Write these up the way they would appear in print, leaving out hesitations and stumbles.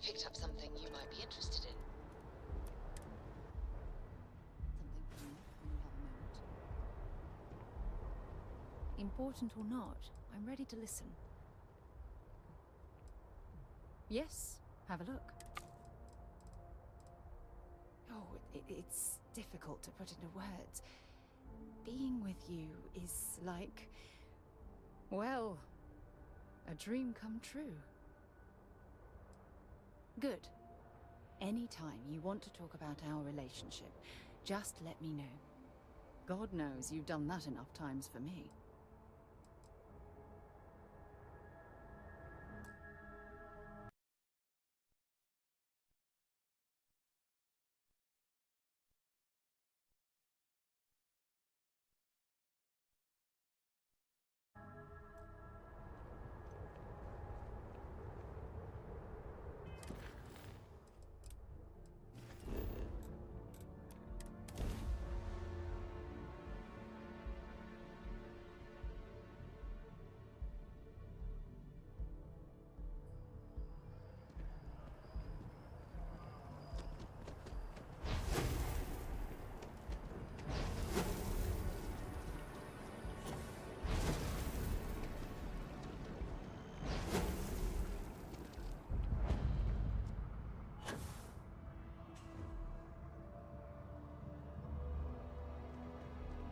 picked up something you might be interested in. Something for me when you have a moment. Important or not, I'm ready to listen. Yes, have a look. Oh, it's difficult to put into words. Being with you is like, well, a dream come true. Good. Anytime you want to talk about our relationship, just let me know. God knows you've done that enough times for me.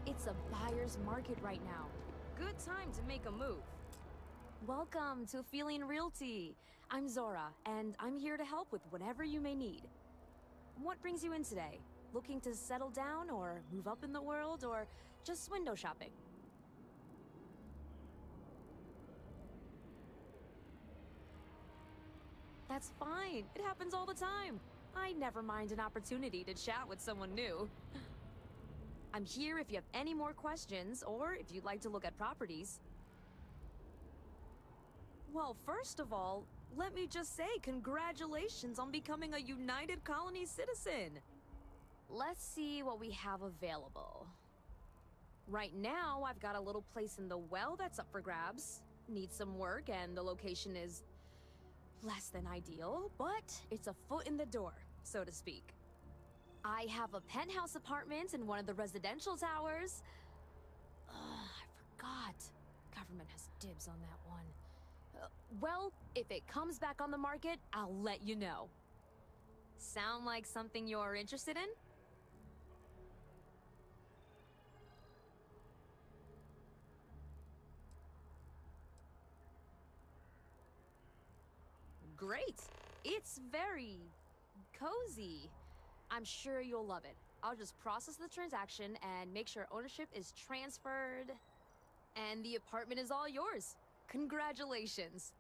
It's a buyer's market right now. Good time to make a move. Welcome to Feeling Realty. I'm Zora, and I'm here to help with whatever you may need. What brings you in today? Looking to settle down, or move up in the world, or just window shopping? That's fine. It happens all the time. I never mind an opportunity to chat with someone new. I'm here if you have any more questions, or if you'd like to look at properties. Well, first of all, let me just say congratulations on becoming a United Colony citizen. Let's see what we have available. Right now, I've got a little place in the well that's up for grabs. Needs some work, and the location is less than ideal, but it's a foot in the door, so to speak. I have a penthouse apartment in one of the residential towers. I forgot. Government has dibs on that one. Well, if it comes back on the market, I'll let you know. Sound like something you're interested in? Great! It's very cozy. I'm sure you'll love it. I'll just process the transaction and make sure ownership is transferred. And the apartment is all yours. Congratulations.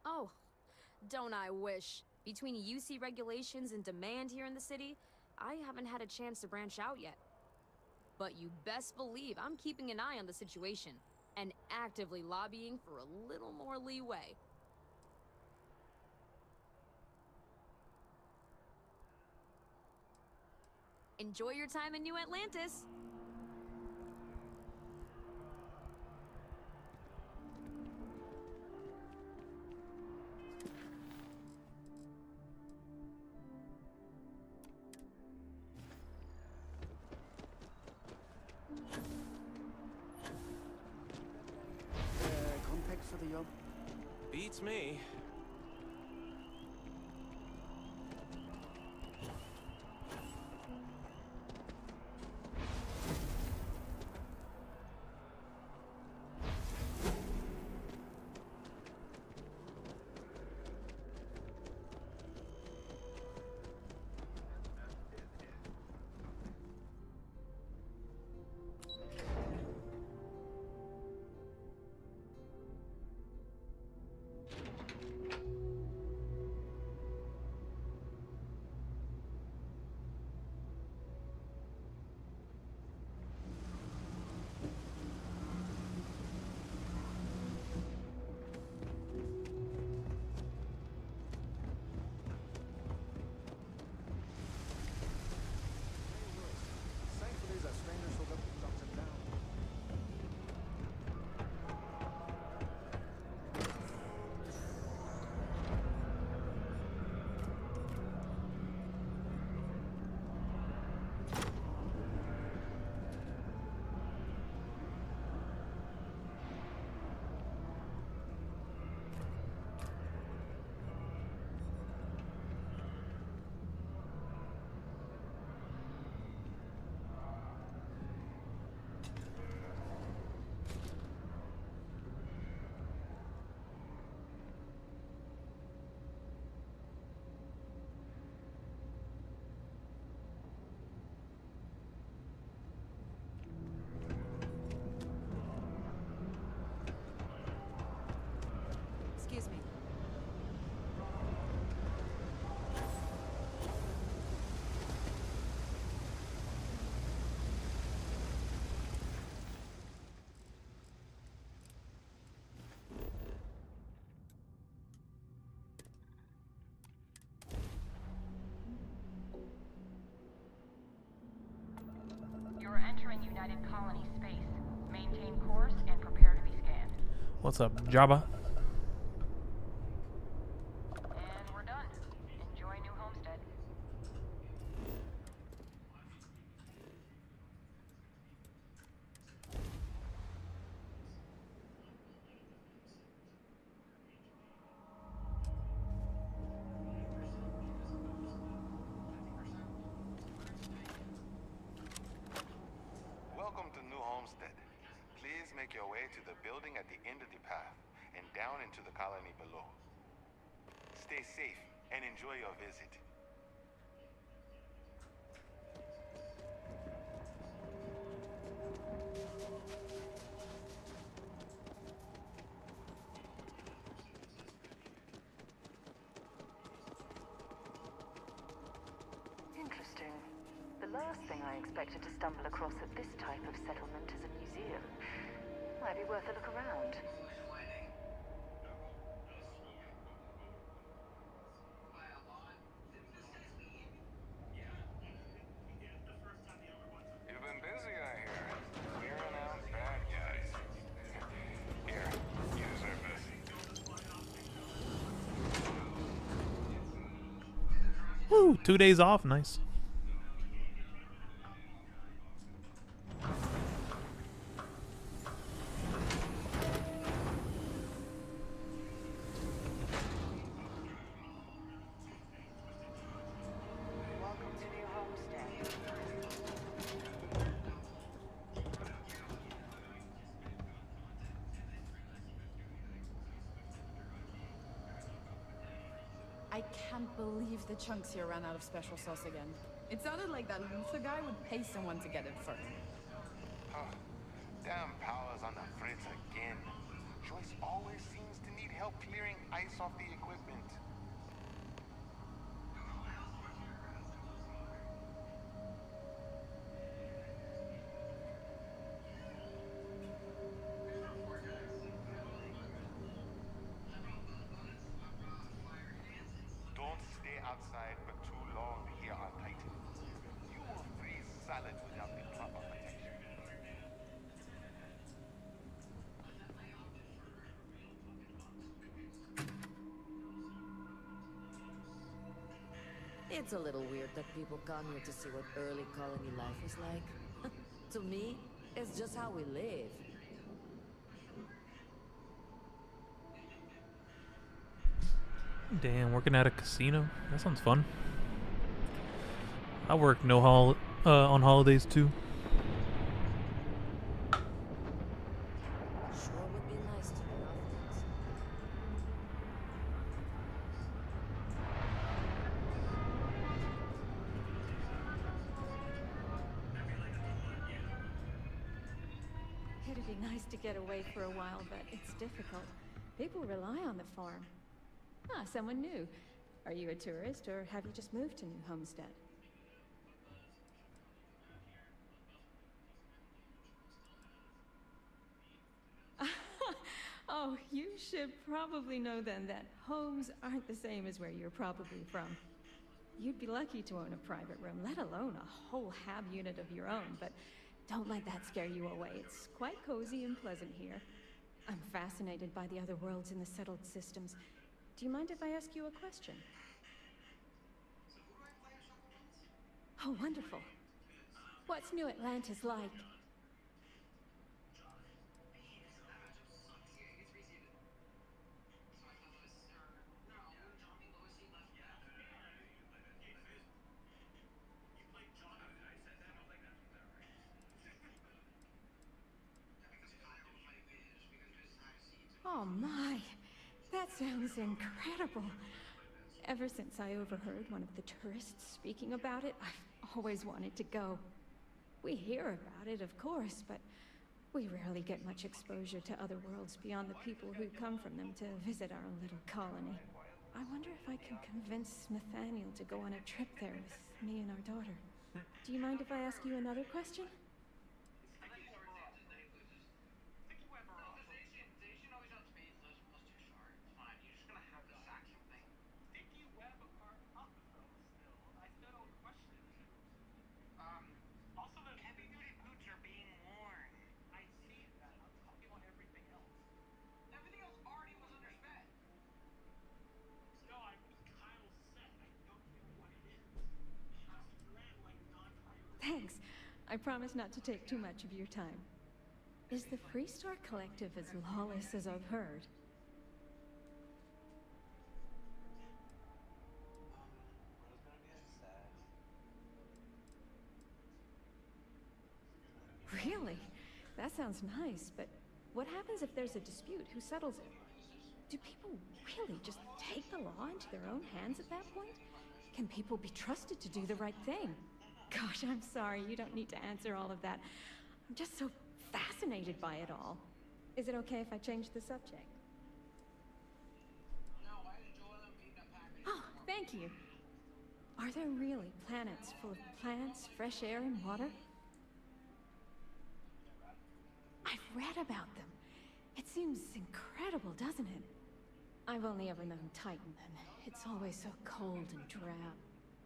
Oh, don't I wish. Between UC regulations and demand here in the city, I haven't had a chance to branch out yet. But you best believe I'm keeping an eye on the situation and actively lobbying for a little more leeway. Enjoy your time in New Atlantis! Contact for the job? Beats me. What's up, Jabba? And we're done. Enjoy New Homestead. Welcome to New Homestead. Please make your way to the building at the end of the path and down into the colony below. Stay safe and enjoy your visit. Interesting. The last thing I expected to stumble across at this type of settlement is a museum. Might be worth a look around. You've been busy, I hear. Clearing out bad guys. Here, use this. Woo! 2 days off, nice. Welcome to New Homestead. I can't believe the chunks here ran out of special sauce again. It sounded like that Luther guy would pay someone to get it for him. Huh. Damn powers on the fritz again. Joyce always seems to need help clearing ice off the equipment. Don't stay outside for too long here on Titan. You will freeze solid without the proper protection. It's a little weird that people come here to see what early colony life was like. To me, it's just how we live. Damn, working at a casino? That sounds fun. I work on holidays too. Sure would be nice to be off things. It'd be nice to get away for a while, but it's difficult. People rely on the farm. Ah, someone new. Are you a tourist, or have you just moved to New Homestead? Oh, you should probably know then that homes aren't the same as where you're probably from. You'd be lucky to own a private room, let alone a whole hab unit of your own, but don't let that scare you away. It's quite cozy and pleasant here. I'm fascinated by the other worlds in the settled systems. Do you mind if I ask you a question? Oh, wonderful. What's New Atlantis like? Oh my, that sounds incredible. Ever since I overheard one of the tourists speaking about it, I've always wanted to go. We hear about it, of course, but we rarely get much exposure to other worlds beyond the people who come from them to visit our little colony. I wonder if I can convince Nathaniel to go on a trip there with me and our daughter. Do you mind if I ask you another question? I promise not to take too much of your time. Is the Freestar Collective as lawless as I've heard? Really? That sounds nice, but what happens if there's a dispute? Who settles it? Do people really just take the law into their own hands at that point? Can people be trusted to do the right thing? Gosh, I'm sorry, you don't need to answer all of that. I'm just so fascinated by it all. Is it okay if I change the subject? Oh, thank you. Are there really planets full of plants, fresh air, and water? I've read about them. It seems incredible, doesn't it? I've only ever known Titan, and it's always so cold and drab.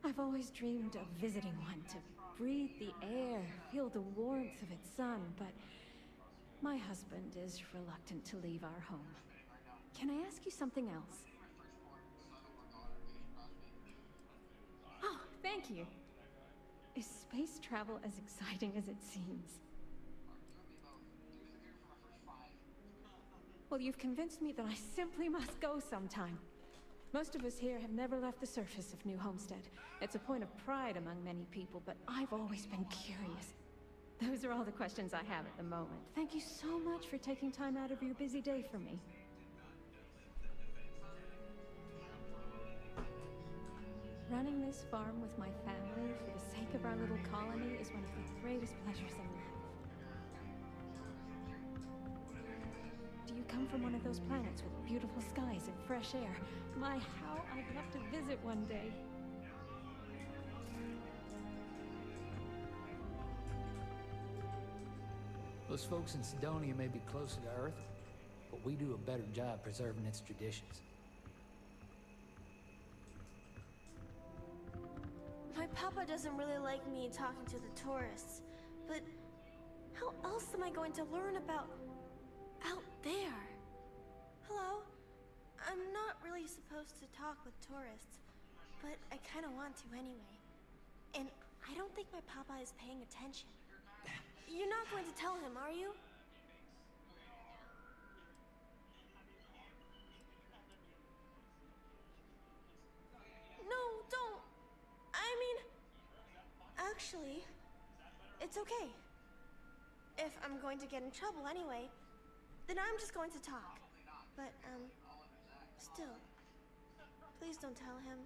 I've always dreamed of visiting one to breathe the air, feel the warmth of its sun, but my husband is reluctant to leave our home. Can I ask you something else? Oh, thank you. Is space travel as exciting as it seems? Well, you've convinced me that I simply must go sometime. Most of us here have never left the surface of New Homestead. It's a point of pride among many people, but I've always been curious. Those are all the questions I have at the moment. Thank you so much for taking time out of your busy day for me. Running this farm with my family for the sake of our little colony is one of the greatest pleasures in life. Do you come from one of those planets with beautiful skies and fresh air? My, how I'd love to visit one day. Those folks in Sidonia may be closer to Earth, but we do a better job preserving its traditions. My papa doesn't really like me talking to the tourists, but how else am I going to learn about out there? Hello? I'm not really supposed to talk with tourists, but I kind of want to anyway. And I don't think my papa is paying attention. You're not going to tell him, are you? No, don't. I mean, actually, it's okay. If I'm going to get in trouble anyway, then I'm just going to talk. But, still, please don't tell him.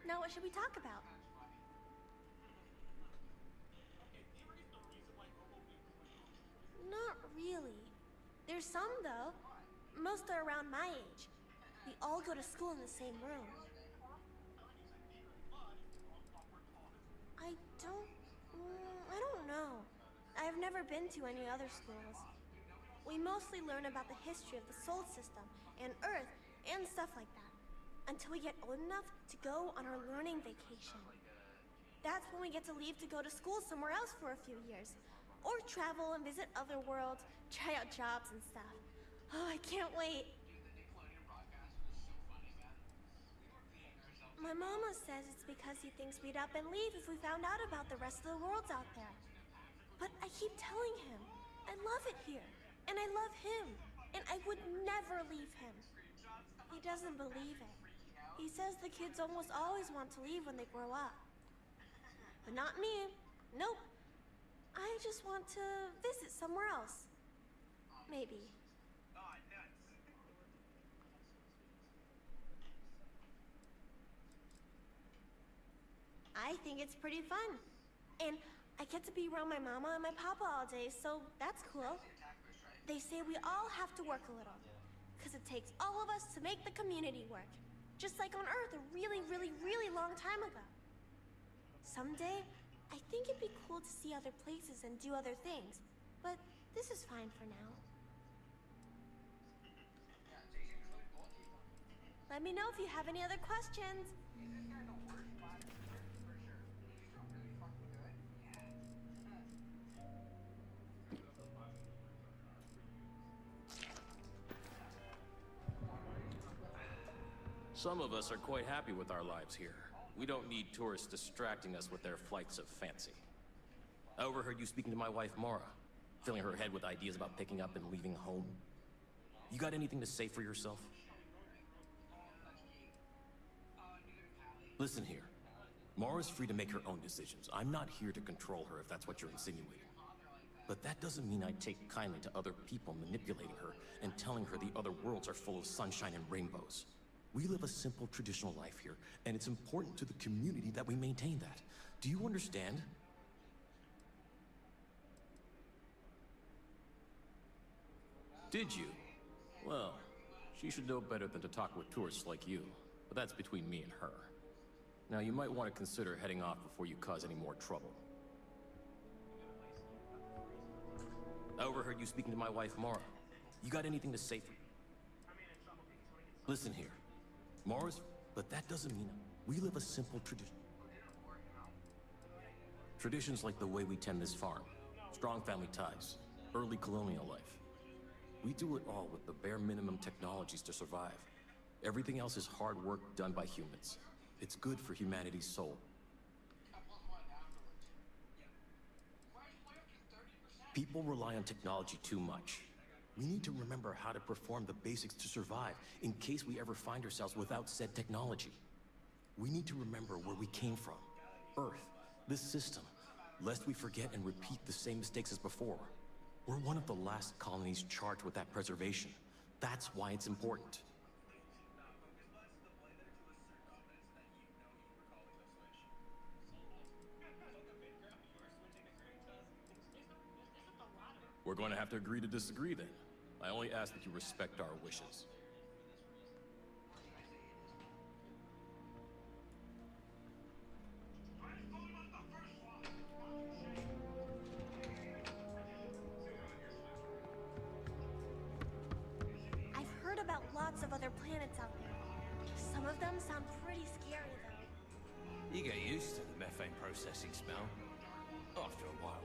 Now what should we talk about? Not really. There's some, though. Most are around my age. We all go to school in the same room. I don't know. I've never been to any other schools. We mostly learn about the history of the solar system and Earth and stuff like that until we get old enough to go on our learning vacation. That's when we get to leave to go to school somewhere else for a few years. Or travel and visit other worlds, try out jobs and stuff. Oh, I can't wait. My mama says it's because he thinks we'd up and leave if we found out about the rest of the worlds out there. But I keep telling him, I love it here, and I love him, and I would never leave him. He doesn't believe it. He says the kids almost always want to leave when they grow up. But not me. Nope. I just want to visit somewhere else. Maybe. I think it's pretty fun. And I get to be around my mama and my papa all day, so that's cool. They say we all have to work a little, because it takes all of us to make the community work. Just like on Earth a really, really, really long time ago. Someday, I think it'd be cool to see other places and do other things, but this is fine for now. Let me know if you have any other questions. Some of us are quite happy with our lives here. We don't need tourists distracting us with their flights of fancy. I overheard you speaking to my wife, Maura, filling her head with ideas about picking up and leaving home. You got anything to say for yourself? Listen here. Maura's free to make her own decisions. I'm not here to control her if that's what you're insinuating. But that doesn't mean I take kindly to other people manipulating her and telling her the other worlds are full of sunshine and rainbows. We live a simple traditional life here, and it's important to the community that we maintain that. Do you understand? Did you? Well, she should know better than to talk with tourists like you, but that's between me and her. Now, you might want to consider heading off before you cause any more trouble. I overheard you speaking to my wife, Maura. You got anything to say for... Listen here. Maura's... But that doesn't mean... We live a simple tradition. Traditions like the way we tend this farm. Strong family ties. Early colonial life. We do it all with the bare minimum technologies to survive. Everything else is hard work done by humans. It's good for humanity's soul. People rely on technology too much. We need to remember how to perform the basics to survive in case we ever find ourselves without said technology. We need to remember where we came from. Earth, this system, lest we forget and repeat the same mistakes as before. We're one of the last colonies charged with that preservation. That's why it's important. We're going to have to agree to disagree then. I only ask that you respect our wishes. I've heard about lots of other planets out there. Some of them sound pretty scary, though. You get used to the methane processing smell after a while.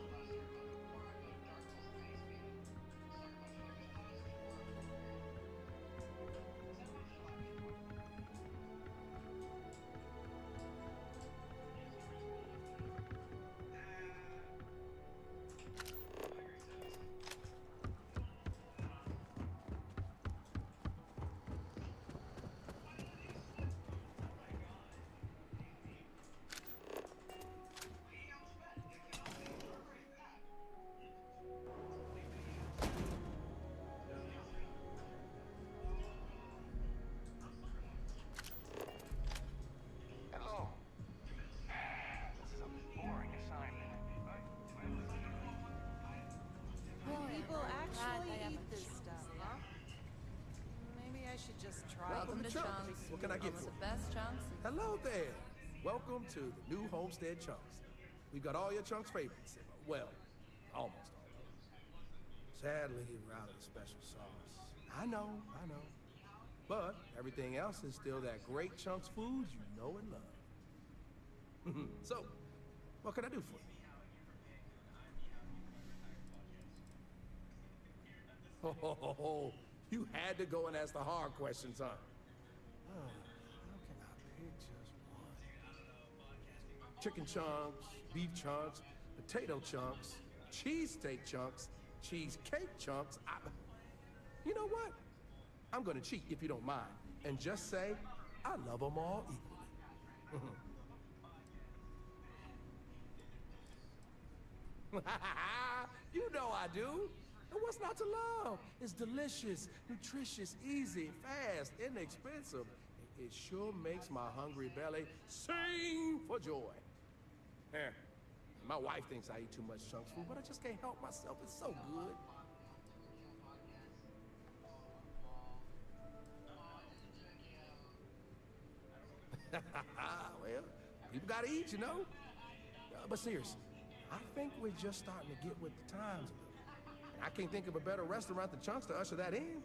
Welcome to Chunks. What can I get for you? The best chunks. Hello there. Welcome to the new Homestead Chunks. We've got all your Chunks favorites. Well, almost all of them. Sadly, we're out of the special sauce. I know. But everything else is still that great Chunks food you know and love. So, what can I do for you? Oh, you had to go and ask the hard questions, huh? How can I pick just one? Chicken chunks, beef chunks, potato chunks, cheesesteak chunks, cheesecake chunks. You know what? I'm gonna cheat if you don't mind, and just say I love them all equally. You know I do. And what's not to love? It's delicious, nutritious, easy, fast, inexpensive. It sure makes my hungry belly sing for joy. My wife thinks I eat too much Chunks food, but I just can't help myself. It's so good. Well, people gotta eat, you know? But seriously, I think we're just starting to get with the times a little. I can't think of a better restaurant than Chunks to usher that in.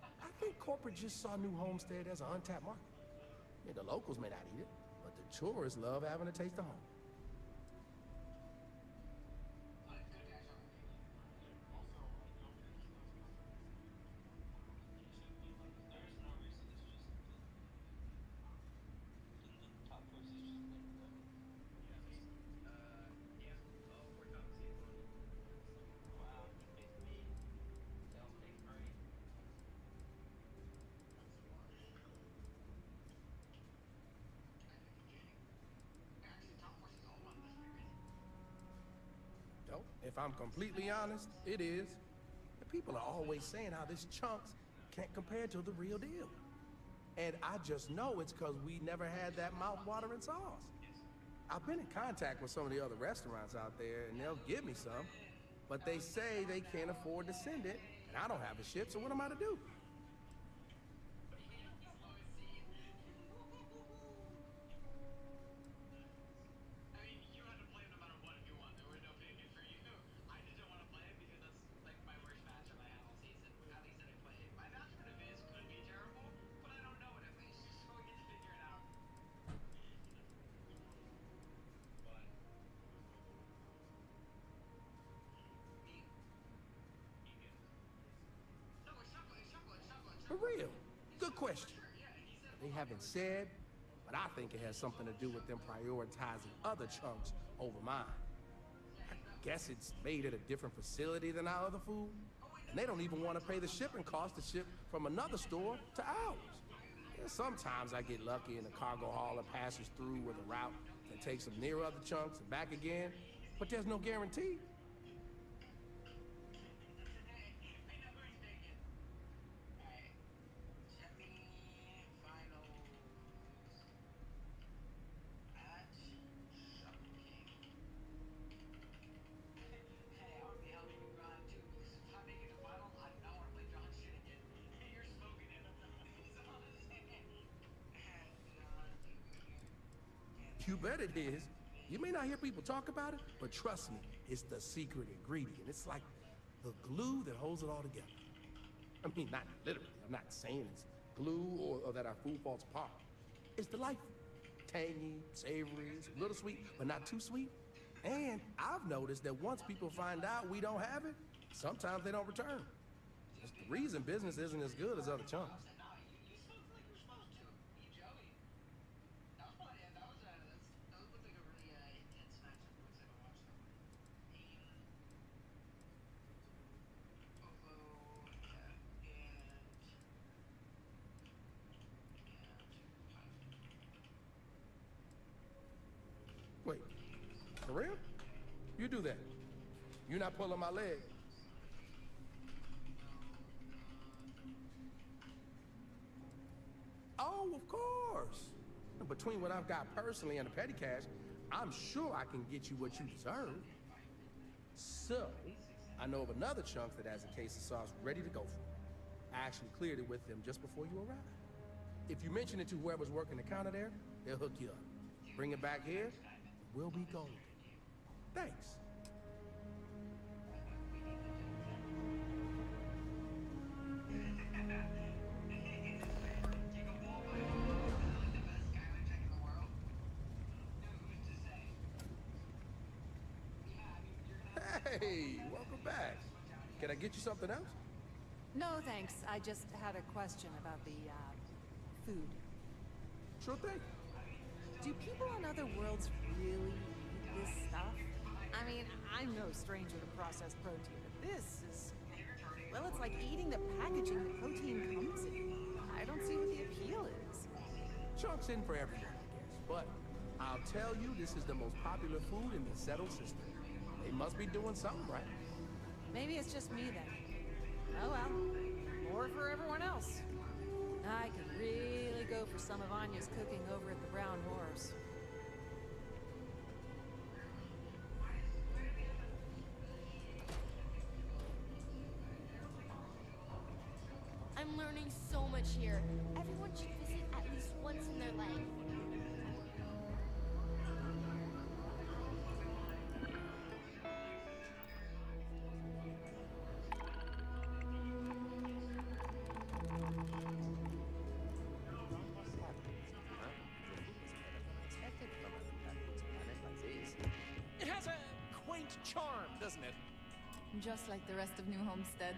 I think corporate just saw New Homestead as an untapped market. Yeah, the locals may not eat it, but the tourists love having a taste of home. If I'm completely honest, it is. And people are always saying how this chunks can't compare to the real deal. And I just know it's because we never had that mouth-watering sauce. I've been in contact with some of the other restaurants out there, and they'll give me some. But they say they can't afford to send it, and I don't have a ship, so what am I to do? For real, good question. They haven't said, but I think it has something to do with them prioritizing other chunks over mine. I guess it's made at a different facility than our other food, and they don't even want to pay the shipping cost to ship from another store to ours. Yeah, sometimes I get lucky and a cargo hauler passes through with a route that takes them near other chunks and back again, but there's no guarantee. You bet it is. You may not hear people talk about it, but trust me, it's the secret ingredient. It's like the glue that holds it all together. I mean, not literally. I'm not saying it's glue or that our food falls apart. It's delightful. Tangy, savory, it's a little sweet, but not too sweet. And I've noticed that once people find out we don't have it, sometimes they don't return. It's the reason business isn't as good as other chunks. Wait, for real? You do that. You're not pulling my leg. Oh, of course. Between what I've got personally and the petty cash, I'm sure I can get you what you deserve. So, I know of another chunk that has a case of sauce ready to go for you. I actually cleared it with them just before you arrived. If you mention it to whoever's working the counter there, they'll hook you up. Bring it back here, we'll be golden. Thanks. Hey, welcome back. Can I get you something else? No, thanks. I just had a question about the, food. Sure thing. Do people on other worlds really eat this stuff? I mean, I'm no stranger to processed protein, but this is... well, it's like eating the packaging the protein comes in. I don't see what the appeal is. Chunks in for everyone, I guess. But I'll tell you, this is the most popular food in the settled system. They must be doing something right. Maybe it's just me then. Oh well, more for everyone else. I could really go for some of Anya's cooking over at the Brown Horse. I'm learning so much here. Everyone should visit at least once in their life. It has a quaint charm, doesn't it? Just like the rest of New Homestead.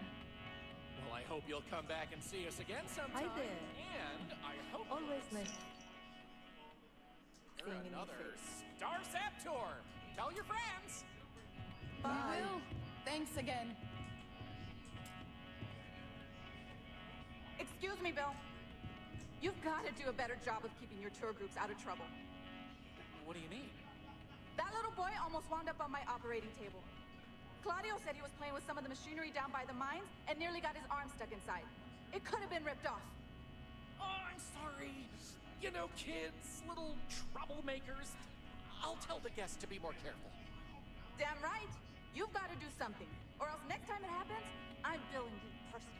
Well, I hope you'll come back and see us again sometime. Hi there. And I hope Always nice. you're another Star Tour. Tell your friends. Bye. Will. Thanks again. Excuse me, Bill. You've got to do a better job of keeping your tour groups out of trouble. What do you mean? That little boy almost wound up on my operating table. Claudio said he was playing with some of the machinery down by the mines and nearly got his arm stuck inside. It could have been ripped off. Oh, I'm sorry. You know, kids, little troublemakers. I'll tell the guests to be more careful. Damn right. You've got to do something. Or else next time it happens, I'm billing you personally.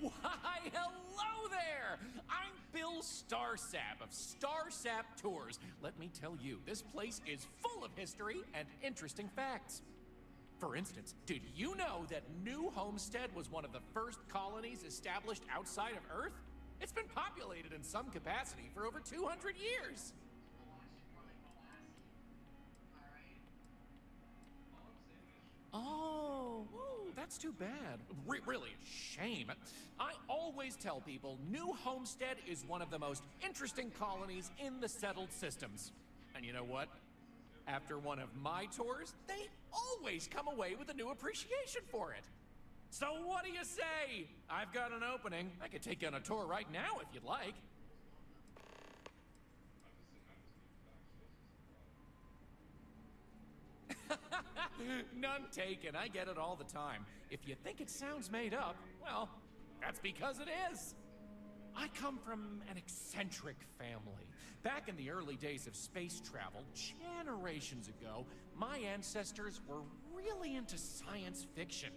Why, hello there! I'm Bill Starsap of Starsap Tours. Let me tell you, this place is full of history and interesting facts. For instance, did you know that New Homestead was one of the first colonies established outside of Earth? It's been populated in some capacity for over 200 years. Oh, that's too bad. Really a shame. I always tell people New Homestead is one of the most interesting colonies in the settled systems. And you know what? After one of my tours, they always come away with a new appreciation for it. So what do you say? I've got an opening. I could take you on a tour right now if you'd like. None taken. I get it all the time. If you think it sounds made up, well, that's because it is. I come from an eccentric family. Back in the early days of space travel, generations ago, my ancestors were really into science fiction.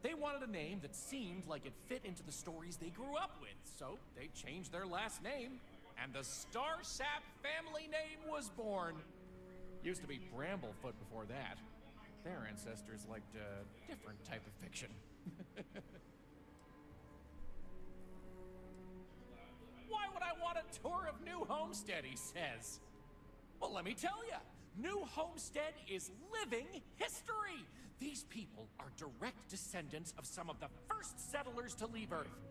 They wanted a name that seemed like it fit into the stories they grew up with, so they changed their last name, and the Starsap family name was born. Used to be Bramblefoot before that. Their ancestors liked a different type of fiction. Why would I want a tour of New Homestead, he says. Well, let me tell you, New Homestead is living history. These people are direct descendants of some of the first settlers to leave Earth.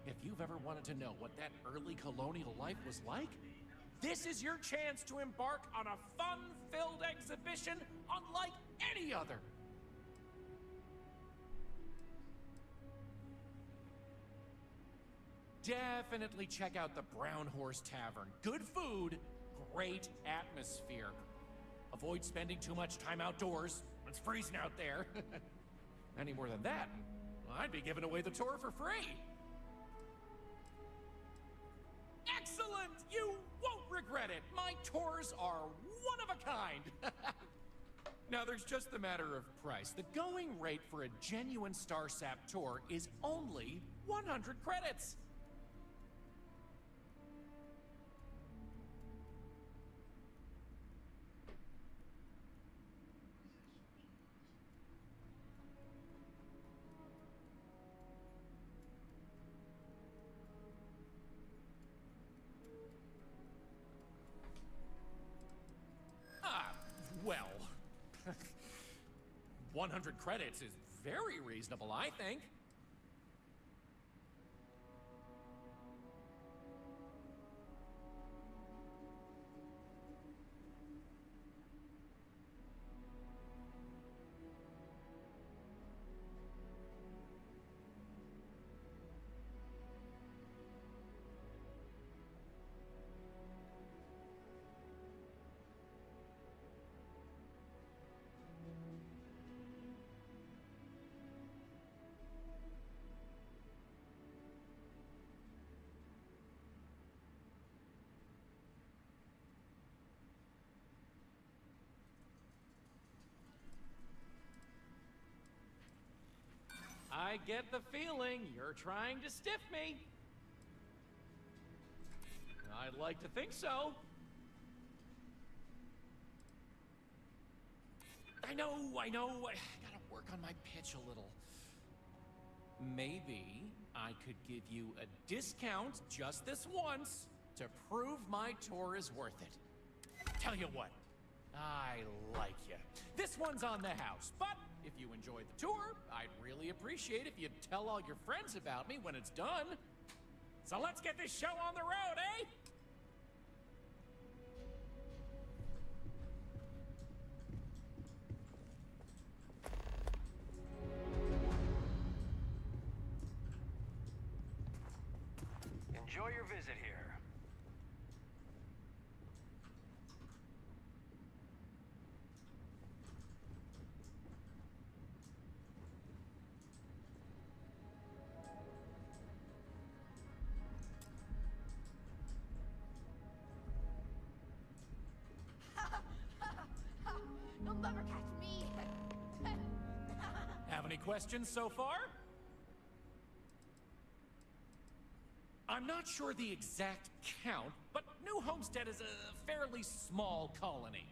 If you've ever wanted to know what that early colonial life was like, this is your chance to embark on a fun-filled exhibition unlike any other. Definitely check out the Brown Horse Tavern. Good food, great atmosphere. Avoid spending too much time outdoors. It's freezing out there. Any more than that, I'd be giving away the tour for free. Excellent! You won't regret it. My tours are one of a kind. Now, there's just the matter of price. The going rate for a genuine Starsap tour is only 100 credits. Well, 100 credits is very reasonable, I think. I get the feeling you're trying to stiff me. I'd like to think so. I know. I gotta work on my pitch a little. Maybe I could give you a discount just this once to prove my tour is worth it. Tell you what, I like you. This one's on the house, but if you enjoyed the tour, I'd really appreciate if you'd tell all your friends about me when it's done. So let's get this show on the road, eh? Enjoy enjoy your visit here. You'll never catch me. Have any questions so far? I'm not sure the exact count, but New Homestead is a fairly small colony.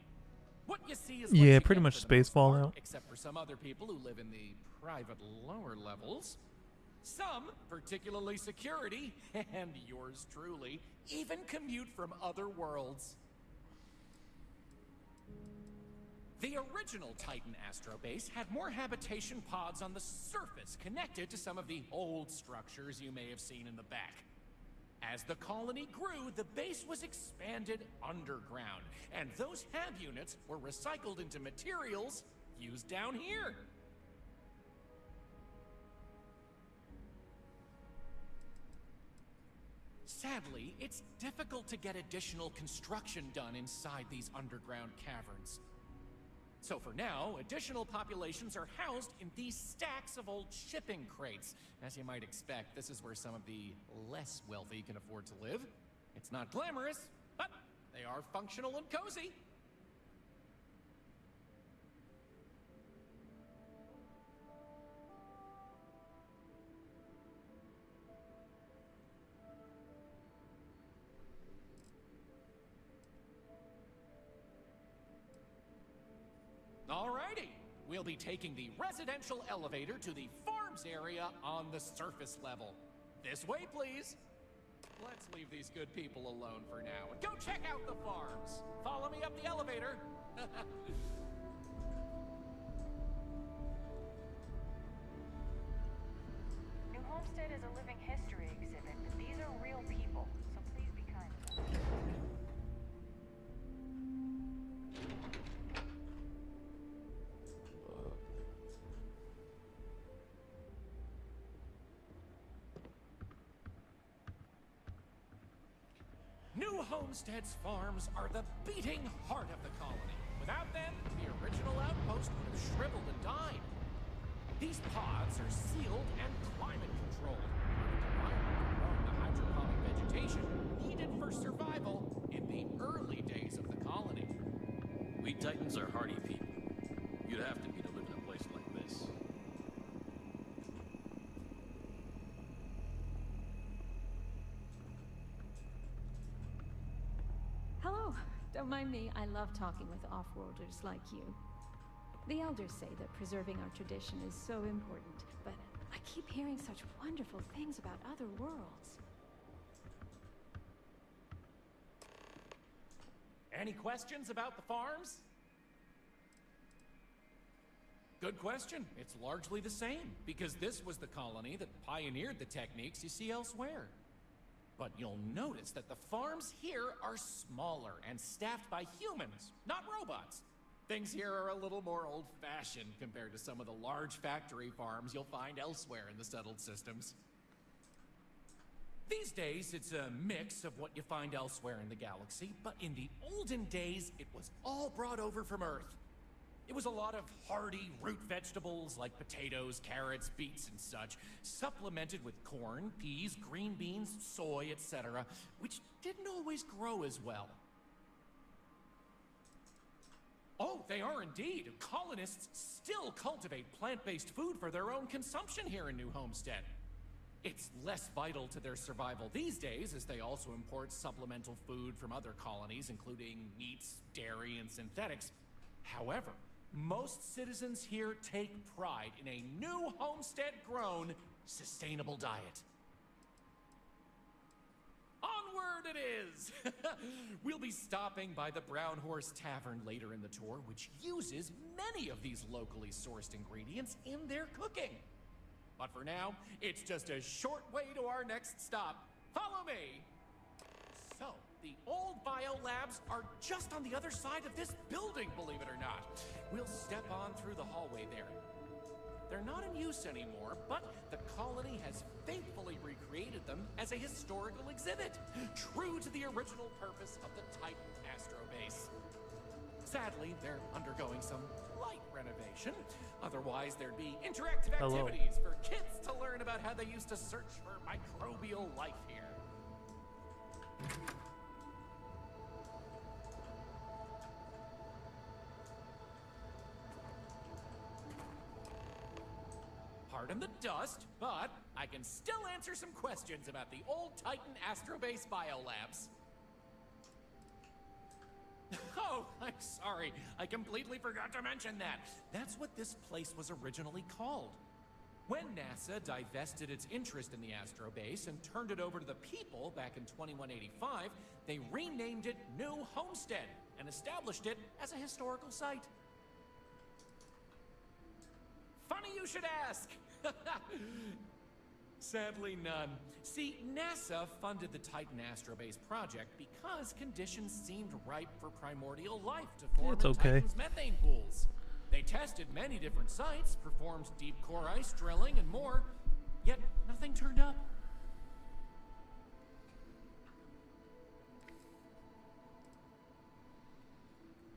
What you see is what Yeah, you pretty get much for the space most part, Fallout. except for some other people who live in the private lower levels. Some, particularly security, and yours truly, even commute from other worlds. The original Titan Astrobase had more habitation pods on the surface connected to some of the old structures you may have seen in the back. As the colony grew, the base was expanded underground, and those hab units were recycled into materials used down here. Sadly, it's difficult to get additional construction done inside these underground caverns. So for now, additional populations are housed in these stacks of old shipping crates. As you might expect, this is where some of the less wealthy can afford to live. It's not glamorous, but they are functional and cozy. Alrighty, we'll be taking the residential elevator to the farms area on the surface level. This way, please. Let's leave these good people alone for now and go check out the farms. Follow me up the elevator. New Homestead is a living history exhibit, but these are real people, so please be kind to them. New Homestead's farms are the beating heart of the colony. Without them, the original outpost would have shriveled and died. These pods are sealed and climate controlled, growing the hydroponic vegetation needed for survival in the early days of the colony. We Titans are hardy people. You'd have to be to live in a place like this. Hello. Don't mind me. I love talking with off-worlders like you. The elders say that preserving our tradition is so important, but I keep hearing such wonderful things about other worlds. Any questions about the farms? Good question. It's largely the same, because this was the colony that pioneered the techniques you see elsewhere. But you'll notice that the farms here are smaller and staffed by humans, not robots. Things here are a little more old-fashioned compared to some of the large factory farms you'll find elsewhere in the settled systems. These days, it's a mix of what you find elsewhere in the galaxy, but in the olden days, it was all brought over from Earth. It was a lot of hardy root vegetables like potatoes, carrots, beets, and such, supplemented with corn, peas, green beans, soy, etc., which didn't always grow as well. Oh, they are indeed. Colonists still cultivate plant-based food for their own consumption here in New Homestead. It's less vital to their survival these days, as they also import supplemental food from other colonies, including meats, dairy, and synthetics. However, most citizens here take pride in a New Homestead-grown, sustainable diet. Onward it is! We'll be stopping by the Brown Horse Tavern later in the tour, which uses many of these locally sourced ingredients in their cooking. But for now, it's just a short way to our next stop. Follow me! So, the old biolabs are just on the other side of this building, believe it or not. We'll step on through the hallway there. They're not in use anymore, but the colony has faithfully recreated them as a historical exhibit, true to the original purpose of the Titan Astrobase. Sadly, they're undergoing some light renovation. Otherwise, there'd be interactive activities for kids to learn about how they used to search for microbial life here. Pardon the dust, but I can still answer some questions about the old Titan Astrobase biolabs. Oh, I'm sorry. I completely forgot to mention that. That's what this place was originally called. When NASA divested its interest in the Astrobase and turned it over to the people back in 2185, they renamed it New Homestead and established it as a historical site. Funny you should ask. Sadly, none. See, NASA funded the Titan Astrobase project because conditions seemed ripe for primordial life to form in Titan's methane pools. They tested many different sites, performed deep core ice drilling, and more, yet nothing turned up.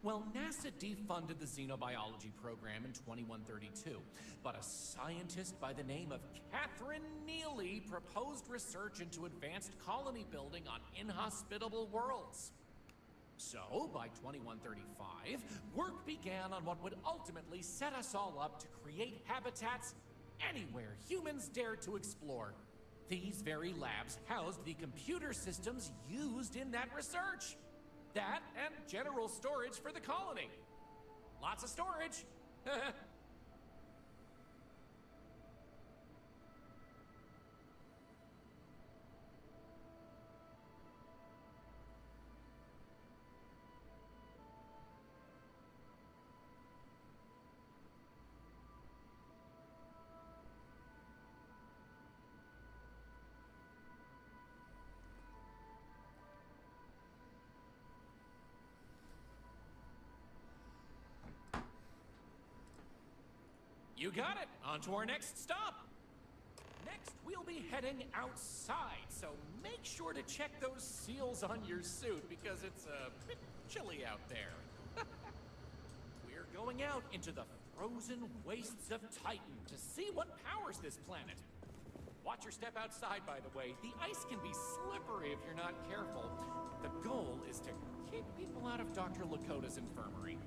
Well, NASA defunded the xenobiology program in 2132, but a scientist by the name of Catherine Neely proposed research into advanced colony building on inhospitable worlds. So, by 2135, work began on what would ultimately set us all up to create habitats anywhere humans dared to explore. These very labs housed the computer systems used in that research. That and general storage for the colony. Lots of storage. You got it. On to our next stop. Next, we'll be heading outside, so make sure to check those seals on your suit because it's a bit chilly out there. We're going out into the frozen wastes of Titan to see what powers this planet. Watch your step outside, by the way. The ice can be slippery if you're not careful. The goal is to keep people out of Dr. Lakota's infirmary.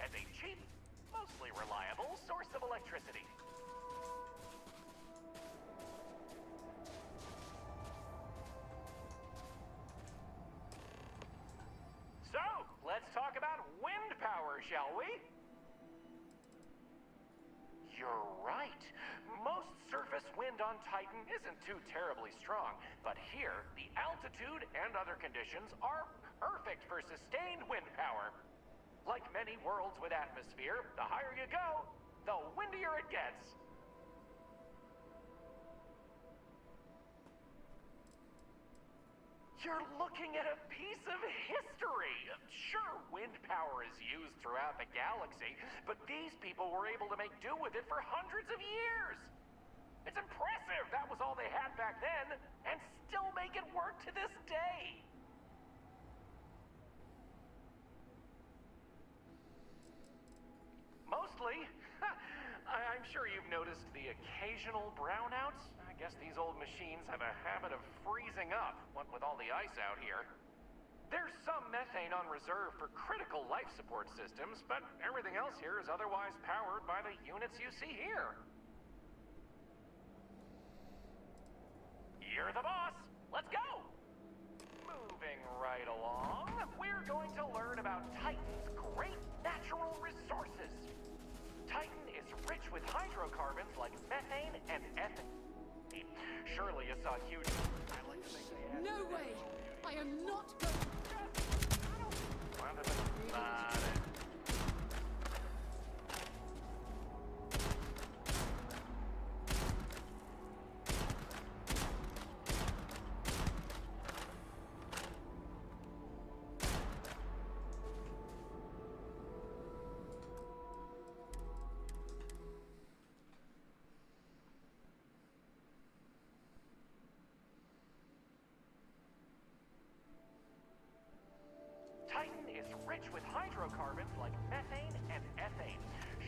As a cheap, mostly reliable source of electricity. So, let's talk about wind power, shall we? You're right. Most surface wind on Titan isn't too terribly strong, but here, the altitude and other conditions are perfect for sustained wind power. Like many worlds with atmosphere, the higher you go, the windier it gets. You're looking at a piece of history. Sure, wind power is used throughout the galaxy, but these people were able to make do with it for hundreds of years. It's impressive that was all they had back then, and still make it work to this day. Mostly. I'm sure you've noticed the occasional brownouts. I guess these old machines have a habit of freezing up, what with all the ice out here. There's some methane on reserve for critical life support systems, but everything else here is otherwise powered by the units you see here. You're the boss. Let's go! Moving right along, we're going to learn about Titan's great natural resources. Titan is rich with hydrocarbons like methane and ethane. Surely you saw huge... I like to think they had... No way! I am not going... Titan is rich with hydrocarbons like methane and ethane.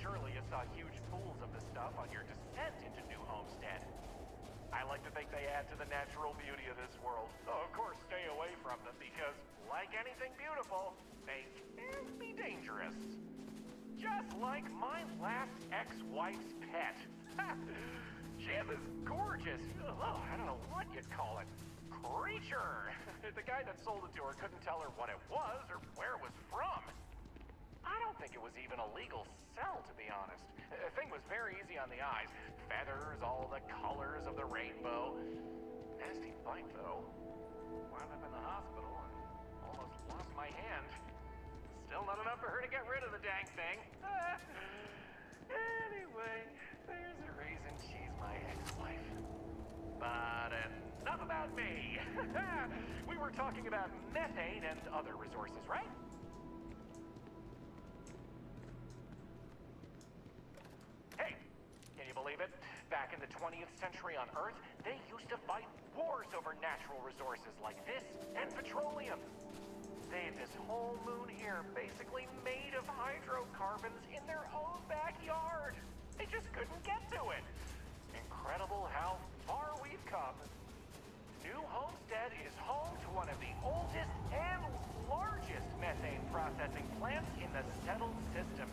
Surely you saw huge pools of the stuff on your descent into New Homestead. I like to think they add to the natural beauty of this world. Though, of course, stay away from them because, like anything beautiful, they can be dangerous. Just like my last ex-wife's pet. She had this gorgeous, I don't know what you'd call it, creature. The guy that sold it to her couldn't tell her what it was or where it was from. I don't think it was even a legal sell, to be honest. The thing was very easy on the eyes. Feathers, all the colors of the rainbow. Nasty bite, though. Wound up in the hospital and almost lost my hand. Still not enough for her to get rid of the dang thing. Anyway, there's a reason she's my ex-wife. But enough about me. We were talking about methane and other resources, right? Hey, can you believe it? Back in the 20th century on Earth, they used to fight wars over natural resources like this and petroleum. They had this whole moon here basically made of hydrocarbons in their own backyard. They just couldn't get to it. Incredible how far we've come. New Homestead is home to one of the oldest and largest methane processing plants in the settled system.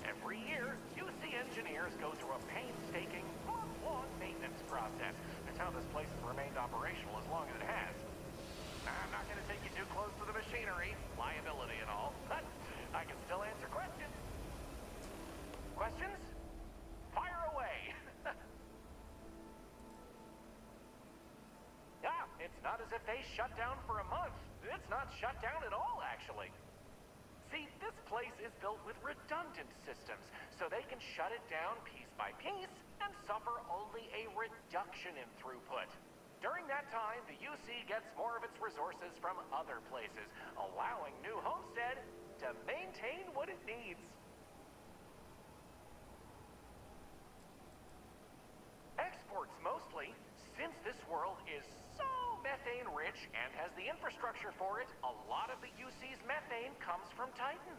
Every year, UC engineers go through a painstaking, month-long maintenance process. That's how this place has remained operational as long as it has. I'm not going to take you too close to the machinery, liability and all, but I can still answer questions. Questions? Fire away! It's not as if they shut down for a month. It's not shut down at all, actually. See, this place is built with redundant systems, so they can shut it down piece by piece and suffer only a reduction in throughput. During that time, the UC gets more of its resources from other places, allowing New Homestead to maintain what it needs. Exports mostly, since this world is so methane rich and has the infrastructure for it, a lot of the UC's methane comes from Titan.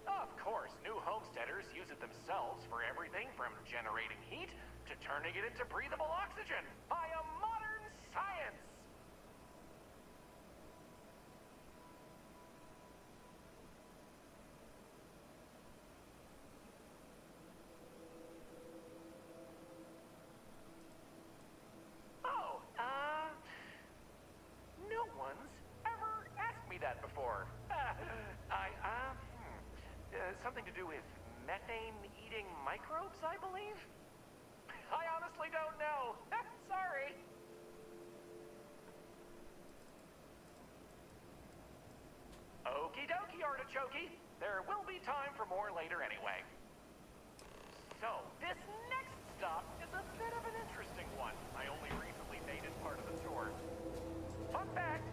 Of course, New Homesteaders use it themselves for everything from generating heat to turning it into breathable oxygen via modern science. No one's ever asked me that before. Something to do with methane-eating microbes, I believe? I honestly don't know. Sorry. Okie dokie, artichokey. There will be time for more later anyway. So, this next stop is a bit of an interesting one. I only recently made it part of the tour. Fun fact,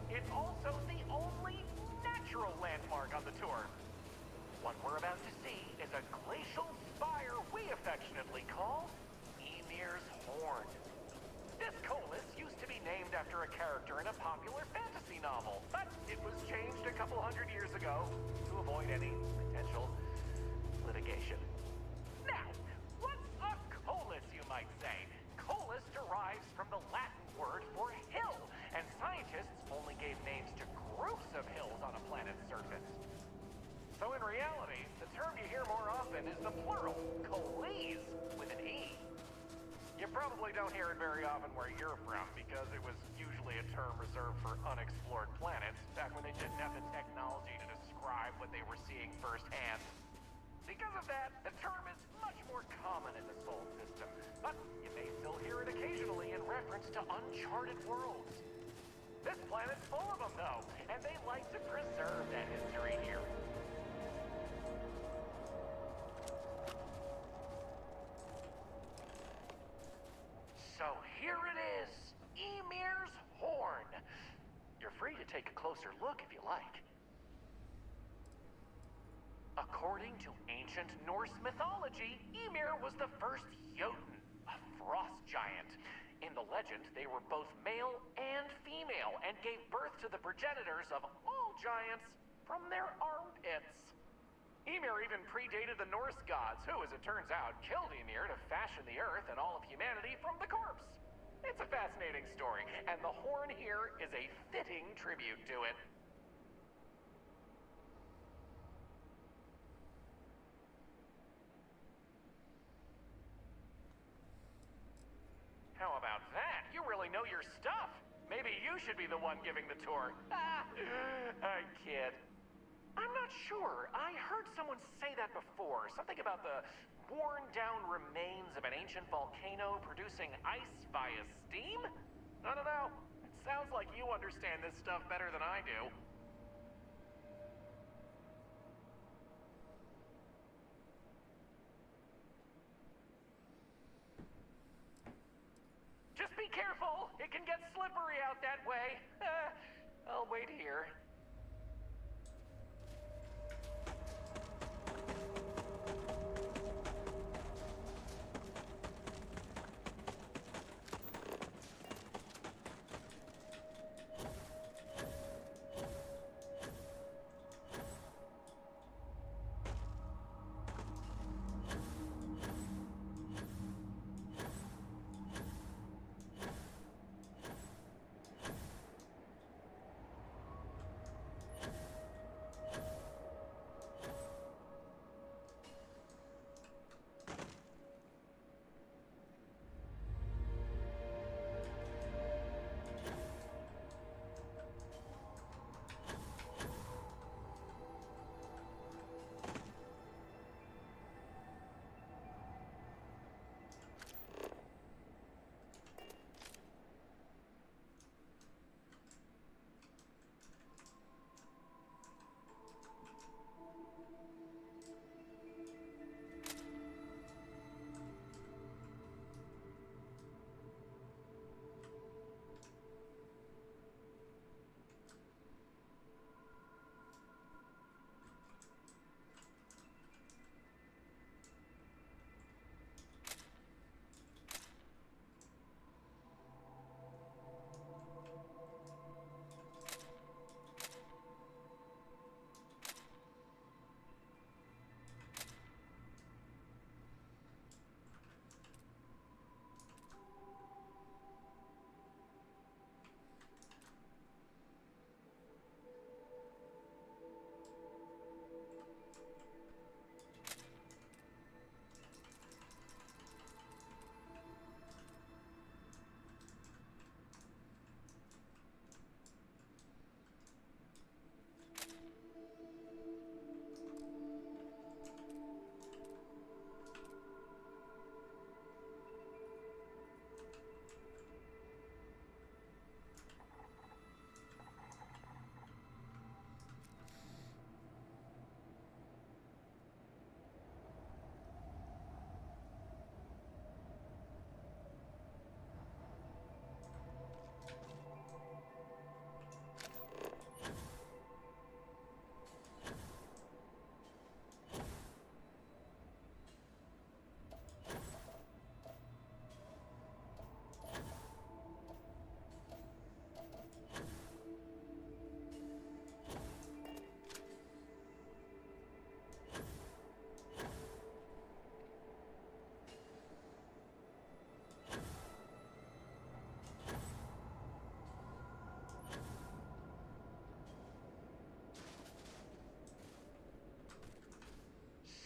a character in a popular fantasy novel, but it was changed a couple hundred years ago to avoid any potential litigation. Now, what's a colus, you might say? Colus derives from the Latin word for hill, and scientists only gave names to groups of hills on a planet's surface. So in reality, the term you hear more often is the plural, coles, with an E. You probably don't hear it very often where you're from, because it was usually a term reserved for unexplored planets, back when they didn't have the technology to describe what they were seeing firsthand. Because of that, the term is much more common in the Sol system, but you may still hear it occasionally in reference to uncharted worlds. This planet's full of them, though, and they like to preserve that history here. So here it is, Ymir's horn. You're free to take a closer look if you like. According to ancient Norse mythology, Ymir was the first Jotun, a frost giant. In the legend, they were both male and female, and gave birth to the progenitors of all giants from their armpits. Ymir even predated the Norse gods, who, as it turns out, killed Ymir to fashion the earth and all of humanity from the corpse. It's a fascinating story, and the horn here is a fitting tribute to it. How about that? You really know your stuff. Maybe you should be the one giving the tour. I kid. I'm not sure. I heard someone say that before. Something about the worn-down remains of an ancient volcano producing ice via steam? I don't know. It sounds like you understand this stuff better than I do. Just be careful. It can get slippery out that way. I'll wait here.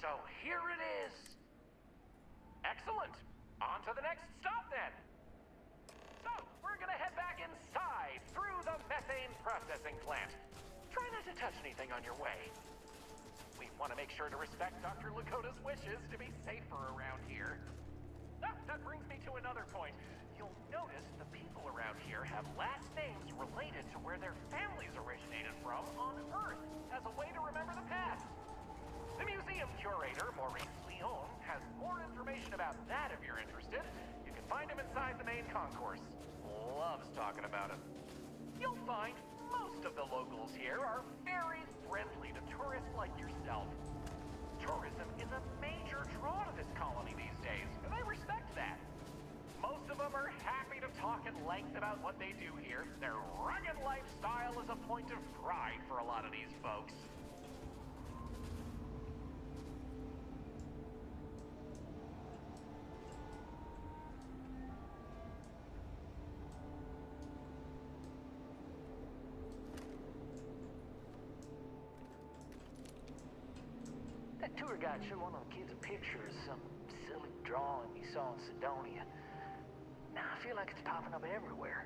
So here it is. Excellent. On to the next stop then. So, we're gonna head back inside through the methane processing plant. Try not to touch anything on your way. We want to make sure to respect Dr. Lakota's wishes to be safer around here. Ah, that brings me to another point. You'll notice the people around here have last names related to where their families originated from on Earth as a way to remember the past. The museum curator, Maurice Leon, has more information about that if you're interested. You can find him inside the main concourse. Loves talking about it. You'll find most of the locals here are very friendly to tourists like yourself. Tourism is a major draw to this colony these days, and I respect that. Most of them are happy to talk at length about what they do here. Their rugged lifestyle is a point of pride for a lot of these folks. That tour guide showed one of the kids a picture of some silly drawing he saw in Sidonia. Now I feel like it's popping up everywhere.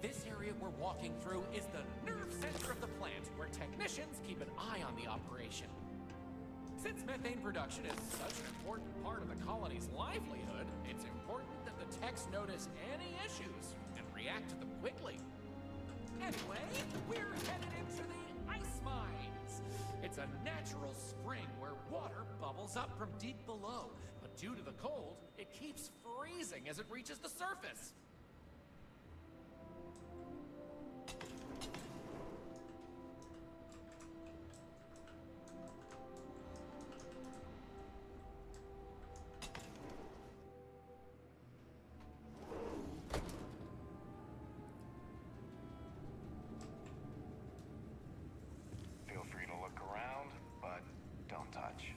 This area we're walking through is the nerve center of the plant, where technicians keep an eye on the operation. Since methane production is such an important part of the colony's livelihood, it's important that the techs notice any issues and react to them quickly. Anyway, we're headed into the ice mines. It's a natural spring where water bubbles up from deep below, but due to the cold, it keeps freezing as it reaches the surface. Feel free to look around, but don't touch.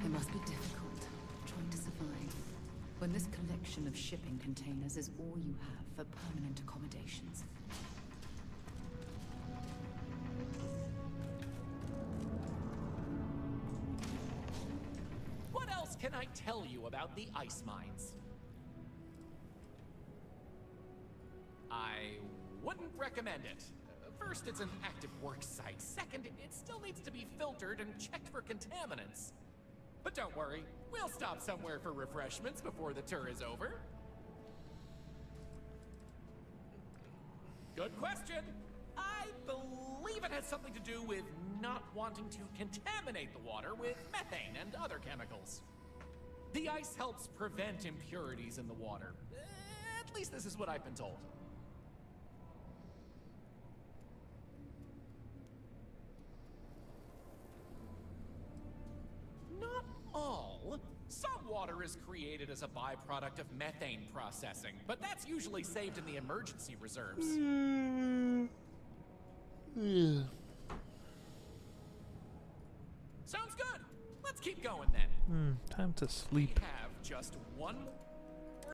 It must be difficult, trying to survive, when this collection of shipping containers is all you have for permanent accommodations. What else can I tell you about the ice mines? I wouldn't recommend it. First, it's an active work site. Second, it still needs to be filtered and checked for contaminants. But don't worry, we'll stop somewhere for refreshments before the tour is over. Good question. I believe it has something to do with not wanting to contaminate the water with methane and other chemicals. The ice helps prevent impurities in the water. At least this is what I've been told. Not all. Some water is created as a byproduct of methane processing, but that's usually saved in the emergency reserves. Sounds good. Let's keep going then. Time to sleep. We have just one